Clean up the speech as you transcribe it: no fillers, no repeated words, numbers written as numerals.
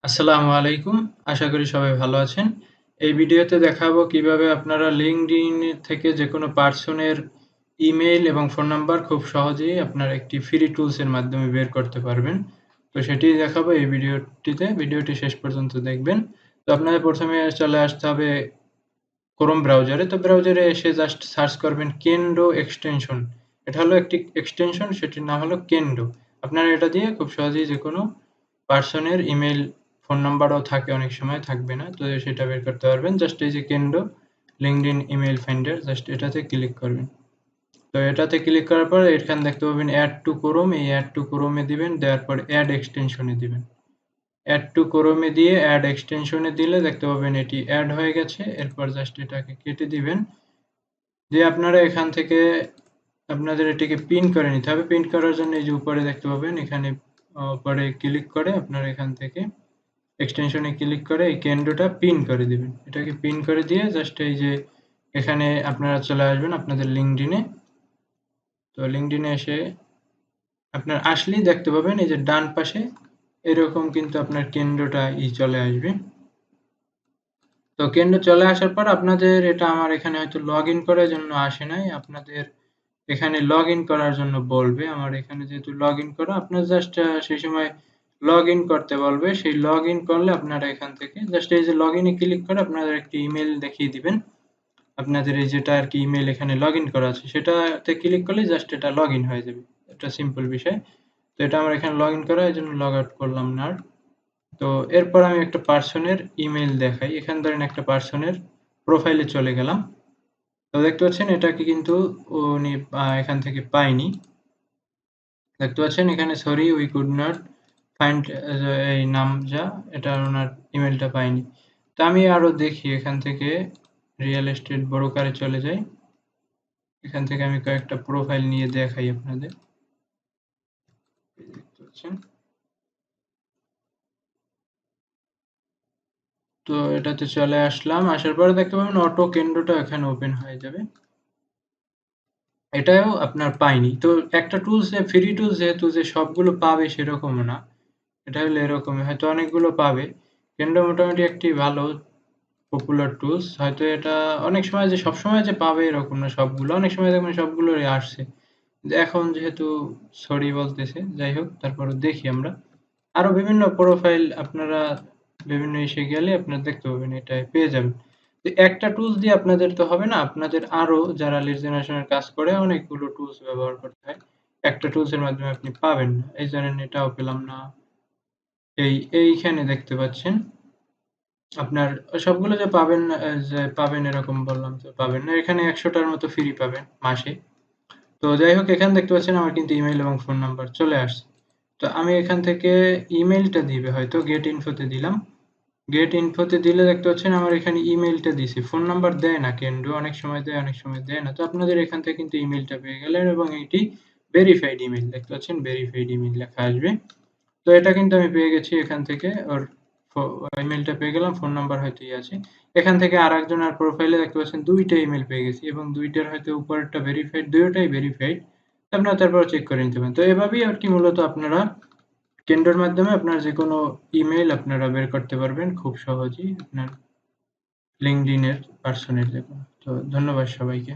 আসসালামু আলাইকুম। আশা করি সবাই ভালো আছেন। এই ভিডিওতে দেখাবো কিভাবে আপনারা LinkedIn থেকে যেকোনো পার্সনের ইমেইল এবং ফোন নাম্বার খুব সহজেই আপনার একটি ফ্রি টুলস এর মাধ্যমে বের করতে পারবেন। তো সেটিই দেখাবো এই ভিডিওটিতে। ভিডিওটি শেষ পর্যন্ত দেখবেন। তো আপনাদের ১ম এ চলে আসতে হবে Chrome ব্রাউজারে। তো ব্রাউজারে এসে জাস্ট সার্চ করবেন Kendo এক্সটেনশন। এটা হলো একটি এক্সটেনশন, সেটির নাম হলো Kendo। আপনারা এটা দিয়ে খুব সহজেই যেকোনো পার্সনের ইমেইল, ফোন নাম্বারও থাকে, অনেক সময় থাকবে না। তো সেটা বের করতে পারবেন। জাস্ট এই যে Kendo LinkedIn email finder, just এটাতে ক্লিক করবেন। তো এটাতে ক্লিক করার পর এখানে দেখতে পাবেন এড টু Chrome, এই এড টু Chrome এ দিবেন, দেওয়ার পর এড এক্সটেনশন এ দিবেন। এড টু Chrome এ দিয়ে এড এক্সটেনশন এ দিলে দেখতে পাবেন এটি এড হয়ে গেছে। এরপর জাস্ট এটাকে কেটে দিবেন। দিয়ে আপনারা এখান থেকে আপনাদের এটিকে পিন করে নিতে হবে। পিন করার জন্য এই যে উপরে দেখতে পাবেন এখানে উপরে ক্লিক করে আপনারা এখান থেকে এক্সটেনশনে ক্লিক করে এই কেন্দ্রটা পিন করে দিবেন। এটাকে পিন করে দিয়ে জাস্ট এই যে এখানে আপনারা চলে আসবেন আপনাদের LinkedIn এ। তো LinkedIn এ এসে আপনার আসলেই দেখতে পাবেন এই যে ডান পাশে এরকম কিন্তু আপনার কেন্দ্রটা চলে আসবে। তো কেন্দ্র চলে আসার পর আপনাদের এটা আমার এখানে হয়তো লগইন করার জন্য আসে নাই। আপনাদের এখানে লগইন করার জন্য বলবে। আমার এখানে যেহেতু লগইন করা, আপনার জাস্ট সেই সময় লগইন করতে বলবে। সেই লগইন করলে আপনারা এখান থেকে জাস্ট এই যে লগইন এ ক্লিক করে আপনাদের একটি ইমেইল দেখিয়ে দিবেন। আপনাদের এই যেটা আরকি ইমেইল এখানে লগইন করা আছে সেটাতে ক্লিক করলেই জাস্ট এটা লগইন হয়ে যাবে। এটা সিম্পল বিষয়। তো এটা আমার এখানে লগইন করা, এজন্য লগ আউট করলাম না আর। তো এরপর আমি একটা পার্সনের ইমেইল দেখাই। এখানে ধরেন একটা পার্সনের প্রোফাইলে চলে গেলাম। তো দেখতে পাচ্ছেন এটাকে কিন্তু উনি এখান থেকে পায়নি। দেখতে পাচ্ছেন এখানে sorry we could not find এই নাম যা এটা ওনার ইমেইলটা পাইনি। তো আমি আরো দেখি এখান থেকে রিয়েল এস্টেট ব্রোকারে চলে যাই। এখান থেকে আমি কয়েকটা প্রোফাইল নিয়ে দেখাই আপনাদের। এই দেখতে পাচ্ছেন। তো এটাতে চলে আসলাম। আসার পরে দেখতে পাবেন অটো কেন্দ্রটা এখানে ওপেন হয়ে যাবে। এটাও আপনার পাইনি। তো একটা টুলস ফ্রি টুলস যেহেতু যে সবগুলো পাবে সেরকমও না। এটা হলো এরকমই, হয়তো অনেকগুলো পাবে। Kendo মোটামুটি একটি ভালো পপুলার টুলস। হয়তো এটা অনেক সময় যে সবসময় যে পাবে এরকম না সবগুলো। অনেক সময় দেখবেন সবগুলোরই আসছে। কিন্তু এখন যেহেতু সরি বলতেছে, যাই হোক তারপরেও দেখি আমরা। আরো বিভিন্ন প্রোফাইল আপনারা বিভিন্ন ইসে গেলে আপনারা দেখতে পাবেন, এটায় পেয়ে যাবেন। তো একটা টুলস দিয়ে আপনাদের তো হবে না, আপনাদের আরো যারা লিড জেনারেশন এর কাজ করে অনেকগুলো টুলস ব্যবহার করতে হয়। একটা টুলস এর মাধ্যমে আপনি পাবেন না। এই ধরেন এটাও পেলাম না। এইখানে দেখতে পাচ্ছেন আপনার সবগুলো যে পাবেন যে পাবেন এরকম বললাম তো পাবেন না। এখানে ১০০ টার মতো ফ্রি পাবেন মাসে। তো যাই হোক এখানে দেখতে পাচ্ছেন আমার কিন্তু ইমেইল এবং ফোন নাম্বার চলে আসছে। তো আমি এখান থেকে ইমেইলটা দিবে হয়তো গেট ইনফো তে দিলাম। গেট ইনফো তে দিলে দেখতে পাচ্ছেন আমার এখানে ইমেইলটা দিছি। ফোন নাম্বার দেয় না কেন্দ্র, অনেক সময় দেয়, অনেক সময় দেয় না। তো আপনাদের এখান থেকে কিন্তু ইমেইলটা পেয়ে গেলেন এবং এটি ভেরিফাইড ইমেইল, দেখতে পাচ্ছেন ভেরিফাইড ইমেইল লেখা আসবে। তো এটা কিন্তু আমি পেয়ে গেছি এখান থেকে ওর ইমেইলটা পেয়ে গেলাম, ফোন নাম্বার হয়তো আছে। এখান থেকে আরেকজনের প্রোফাইলে দেখতে পাচ্ছেন ২ টা ইমেইল পেয়ে গেছি এবং ২ টার হয়তো উপরেরটা ভেরিফাইড, ২ টাই ভেরিফাইড। আপনারা তারপর চেক করে নিতে পারেন। তো এভাবেই আরকি মূলত আপনারা কেন্ডোর মাধ্যমে আপনার যেকোনো ইমেইল আপনারা বের করতে পারবেন খুব সহজেই আপনার LinkedIn এর পার্সনের যেকোনো। তো ধন্যবাদ সবাইকে।